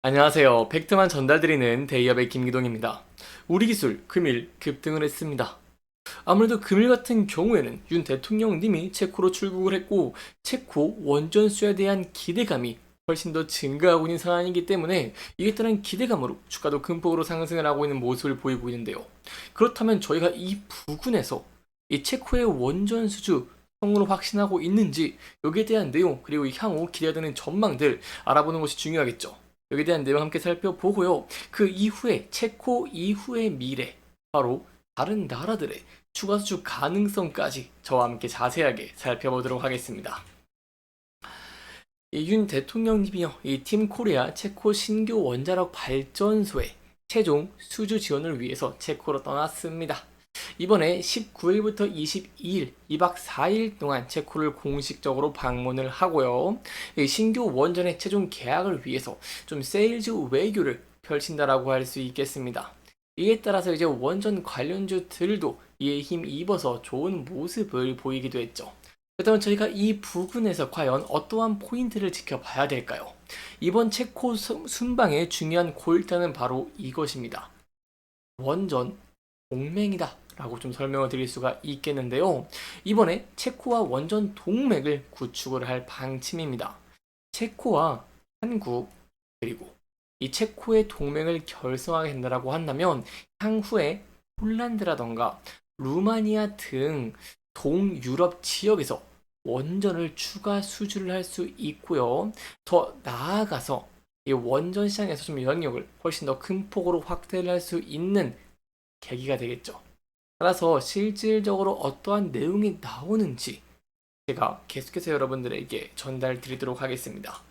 안녕하세요. 팩트만 전달드리는 데이업의 김기동입니다. 우리 기술 금일 급등을 했습니다. 아무래도 금일 같은 경우에는 윤 대통령님이 체코로 출국을 했고 체코 원전 수에 대한 기대감이 훨씬 더 증가하고 있는 상황이기 때문에 이에 따른 기대감으로 주가도 큰 폭으로 상승을 하고 있는 모습을 보이고 있는데요. 그렇다면 저희가 이 부근에서 이 체코의 원전 수주 성으로 확신하고 있는지 여기에 대한 내용 그리고 향후 기대되는 전망들 알아보는 것이 중요하겠죠. 여기에 대한 내용 함께 살펴보고요. 그 이후에 체코 이후의 미래 바로 다른 나라들의 추가 수주 가능성까지 저와 함께 자세하게 살펴보도록 하겠습니다. 윤 대통령님이요, 이 팀 코리아 체코 신규 원자력 발전소의 최종 수주 지원을 위해서 체코로 떠났습니다. 이번에 19일부터 22일, 2박 4일 동안 체코를 공식적으로 방문을 하고요. 이 신규 원전의 최종 계약을 위해서 좀 세일즈 외교를 펼친다라고 할 수 있겠습니다. 이에 따라서 이제 원전 관련주들도 이에 힘입어서 좋은 모습을 보이기도 했죠. 그렇다면 저희가 이 부분에서 과연 어떠한 포인트를 지켜봐야 될까요? 이번 체코 순방의 중요한 골자는 바로 이것입니다. 원전 동맹이다 라고 좀 설명을 드릴 수가 있겠는데요. 이번에 체코와 원전 동맹을 구축을 할 방침입니다. 체코와 한국 그리고 이 체코의 동맹을 결성하게 된다고 한다면 향후에 폴란드라던가 루마니아 등 동유럽 지역에서 원전을 추가 수주를 할 수 있고요. 더 나아가서 이 원전 시장에서 좀 영역을 훨씬 더 큰 폭으로 확대를 할 수 있는 계기가 되겠죠. 따라서 실질적으로 어떠한 내용이 나오는지 제가 계속해서 여러분들에게 전달 드리도록 하겠습니다.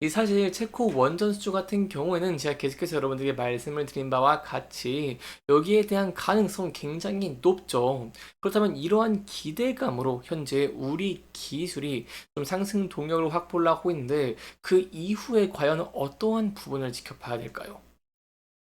이 사실 체코 원전 수주 같은 경우에는 제가 계속해서 여러분들에게 말씀을 드린 바와 같이 여기에 대한 가능성 굉장히 높죠. 그렇다면 이러한 기대감으로 현재 우리 기술이 좀 상승 동력을 확보를 하고 있는데 그 이후에 과연 어떠한 부분을 지켜봐야 될까요?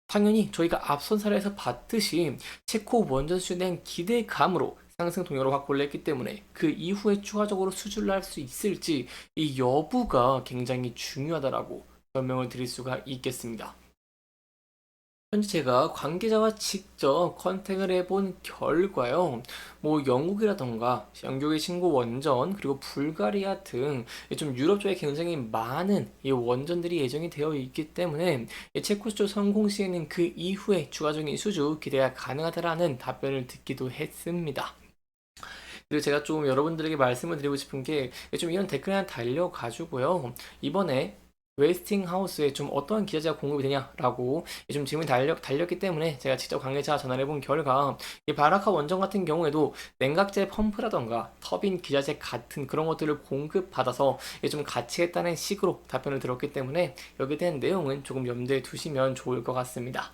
당연히 저희가 앞선 사례에서 봤듯이 체코 원전 수주에 대한 기대감으로 상승 동력을 확보를 했기 때문에 그 이후에 추가적으로 수주를 할 수 있을지 이 여부가 굉장히 중요하다라고 설명을 드릴 수가 있겠습니다. 현재 제가 관계자와 직접 컨택을 해본 결과요. 뭐 영국이라던가 영국의 신고 원전 그리고 불가리아 등 좀 유럽 쪽에 굉장히 많은 이 원전들이 예정이 되어 있기 때문에 이 체코 수주 성공 시에는 그 이후에 추가적인 수주 기대가 가능하다라는 답변을 듣기도 했습니다. 그리고 제가 좀 여러분들에게 말씀을 드리고 싶은 게 좀 이런 댓글 하나 달려가지고요. 이번에 웨스팅하우스에 좀 어떠한 기자재가 공급이 되냐라고 좀 질문이 달렸기 때문에 제가 직접 관계자 전화를 해본 결과 이 바라카 원전 같은 경우에도 냉각제 펌프라던가 터빈 기자재 같은 그런 것들을 공급받아서 좀 같이 했다는 식으로 답변을 들었기 때문에 여기에 대한 내용은 조금 염두에 두시면 좋을 것 같습니다.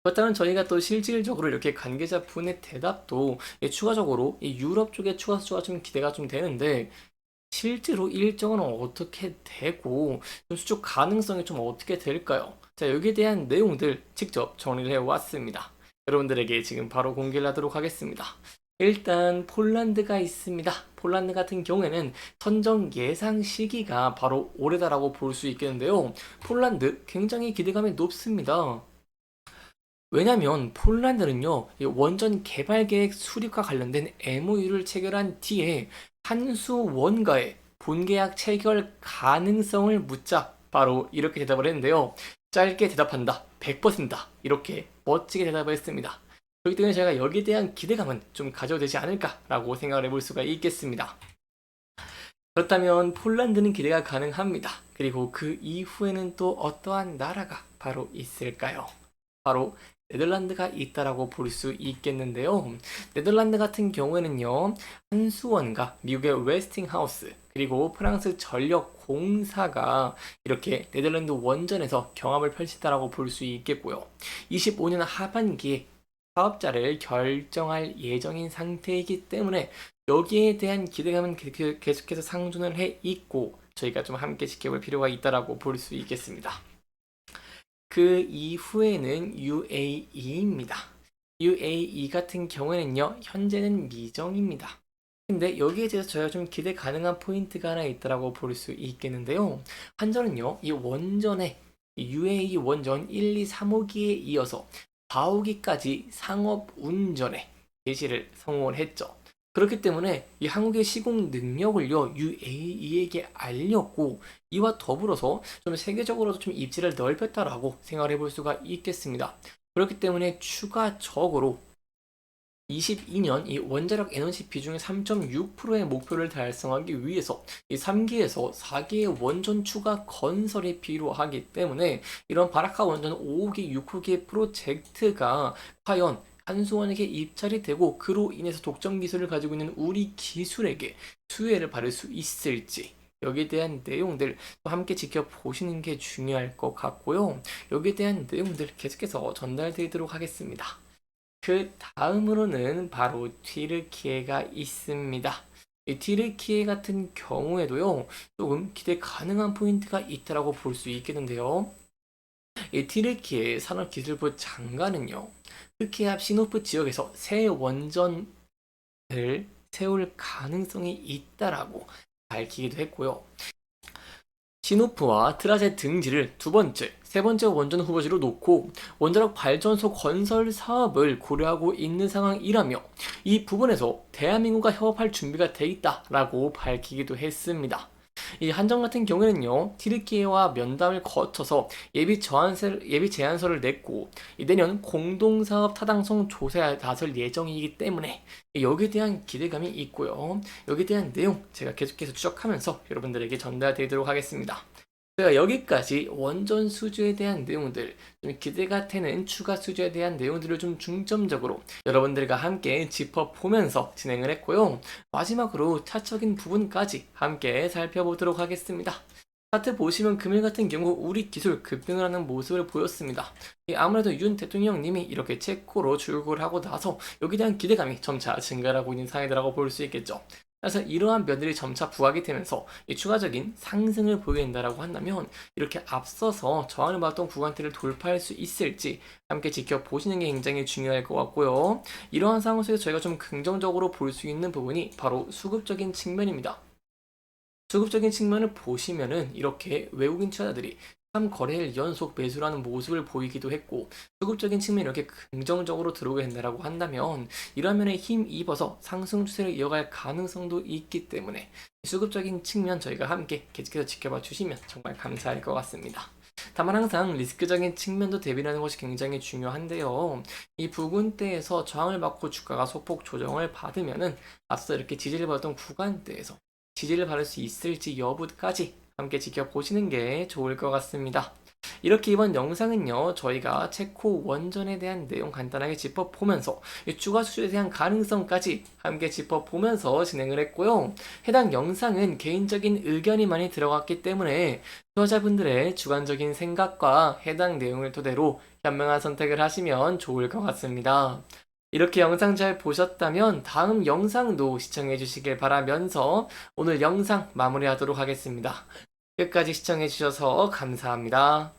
그렇다면 저희가 또 실질적으로 이렇게 관계자분의 대답도 추가적으로 이 유럽 쪽에 추가 수주가 좀 기대가 좀 되는데 실제로 일정은 어떻게 되고 좀 수주 가능성이 좀 어떻게 될까요? 자, 여기에 대한 내용들 직접 정리를 해왔습니다. 여러분들에게 지금 바로 공개를 하도록 하겠습니다. 일단 폴란드가 있습니다. 폴란드 같은 경우에는 선정 예상 시기가 바로 올해다라고 볼 수 있겠는데요. 폴란드 굉장히 기대감이 높습니다. 왜냐면 폴란드는요, 이 원전 개발 계획 수립과 관련된 MOU를 체결한 뒤에 한수 원과의 본계약 체결 가능성을 묻자 바로 이렇게 대답을 했는데요. 짧게 대답한다. 100%다. 이렇게 멋지게 대답을 했습니다. 그렇기 때문에 제가 여기에 대한 기대감은 좀 가져도 되지 않을까라고 생각을 해볼 수가 있겠습니다. 그렇다면 폴란드는 기대가 가능합니다. 그리고 그 이후에는 또 어떠한 나라가 바로 있을까요? 바로 네덜란드가 있다라고 볼 수 있겠는데요. 네덜란드 같은 경우에는요, 한수원과 미국의 웨스팅하우스 그리고 프랑스 전력공사가 이렇게 네덜란드 원전에서 경합을 펼친다라고 볼 수 있겠고요. 25년 하반기에 사업자를 결정할 예정인 상태이기 때문에 여기에 대한 기대감은 계속해서 상존을 해 있고 저희가 좀 함께 지켜볼 필요가 있다라고 볼 수 있겠습니다. 그 이후에는 UAE입니다. UAE 같은 경우에는요, 현재는 미정입니다. 근데 여기에 대해서 저희가 좀 기대 가능한 포인트가 하나 있다라고 볼 수 있겠는데요. 한전은요, 이 원전에 UAE 원전 1, 2, 3호기에 이어서 4호기까지 상업 운전에 개시를 성공을 했죠. 그렇기 때문에 이 한국의 시공 능력을요, UAE에게 알렸고, 이와 더불어서 좀 세계적으로도 좀 입지를 넓혔다라고 생각을 해볼 수가 있겠습니다. 그렇기 때문에 추가적으로 22년 이 원자력 에너지 비중의 3.6%의 목표를 달성하기 위해서 이 3기에서 4기의 원전 추가 건설이 필요하기 때문에 이런 바라카 원전 5호기, 6호기의 프로젝트가 과연 한수원에게 입찰이 되고 그로 인해서 독점 기술을 가지고 있는 우리 기술에게 수혜를 받을 수 있을지 여기에 대한 내용들 또 함께 지켜보시는 게 중요할 것 같고요. 여기에 대한 내용들 계속해서 전달드리도록 하겠습니다. 그 다음으로는 바로 튀르키예가 있습니다. 이 튀르키예 같은 경우에도요, 조금 기대 가능한 포인트가 있다라고 볼 수 있겠는데요. 이 튀르키예 산업기술부 장관은요, 흑해 앞 시노프 지역에서 새 원전을 세울 가능성이 있다라고 밝히기도 했고요. 시노프와 트라제 등지를 두 번째, 세 번째 원전 후보지로 놓고 원자력 발전소 건설 사업을 고려하고 있는 상황이라며 이 부분에서 대한민국과 협업할 준비가 돼 있다라고 밝히기도 했습니다. 이 한전 같은 경우에는요, 튀르키예와 면담을 거쳐서 예비 제안서를 냈고 내년 공동사업 타당성 조사에 나설 예정이기 때문에 여기에 대한 기대감이 있고요. 여기에 대한 내용 제가 계속해서 추적하면서 여러분들에게 전달드리도록 하겠습니다. 제가 여기까지 원전 수주에 대한 내용들, 좀 기대가 되는 추가 수주에 대한 내용들을 좀 중점적으로 여러분들과 함께 짚어보면서 진행을 했고요. 마지막으로 차적인 부분까지 함께 살펴보도록 하겠습니다. 차트 보시면 금일 같은 경우 우리 기술 급등을 하는 모습을 보였습니다. 아무래도 윤 대통령님이 이렇게 체코로 출국을 하고 나서 여기에 대한 기대감이 점차 증가하고 있는 상황이라고 볼 수 있겠죠. 그래서 이러한 면들이 점차 부각이 되면서 추가적인 상승을 보여낸다라고 한다면 이렇게 앞서서 저항을 받았던 구간대를 돌파할 수 있을지 함께 지켜보시는 게 굉장히 중요할 것 같고요. 이러한 상황 속에서 저희가 좀 긍정적으로 볼 수 있는 부분이 바로 수급적인 측면입니다. 수급적인 측면을 보시면은 이렇게 외국인 투자자들이 3거래일 연속 매수를 하는 모습을 보이기도 했고 수급적인 측면이 이렇게 긍정적으로 들어오게 된다고 한다면 이런 면에 힘입어서 상승 추세를 이어갈 가능성도 있기 때문에 수급적인 측면 저희가 함께 계속해서 지켜봐 주시면 정말 감사할 것 같습니다. 다만 항상 리스크적인 측면도 대비하는 것이 굉장히 중요한데요. 이 부근대에서 저항을 받고 주가가 소폭 조정을 받으면은 앞서 이렇게 지지를 받았던 구간대에서 지지를 받을 수 있을지 여부까지 함께 지켜보시는 게 좋을 것 같습니다. 이렇게 이번 영상은요, 저희가 체코 원전에 대한 내용 간단하게 짚어보면서 추가 수주에 대한 가능성까지 함께 짚어보면서 진행을 했고요. 해당 영상은 개인적인 의견이 많이 들어갔기 때문에 투자자분들의 주관적인 생각과 해당 내용을 토대로 현명한 선택을 하시면 좋을 것 같습니다. 이렇게 영상 잘 보셨다면 다음 영상도 시청해 주시길 바라면서 오늘 영상 마무리하도록 하겠습니다. 끝까지 시청해 주셔서 감사합니다.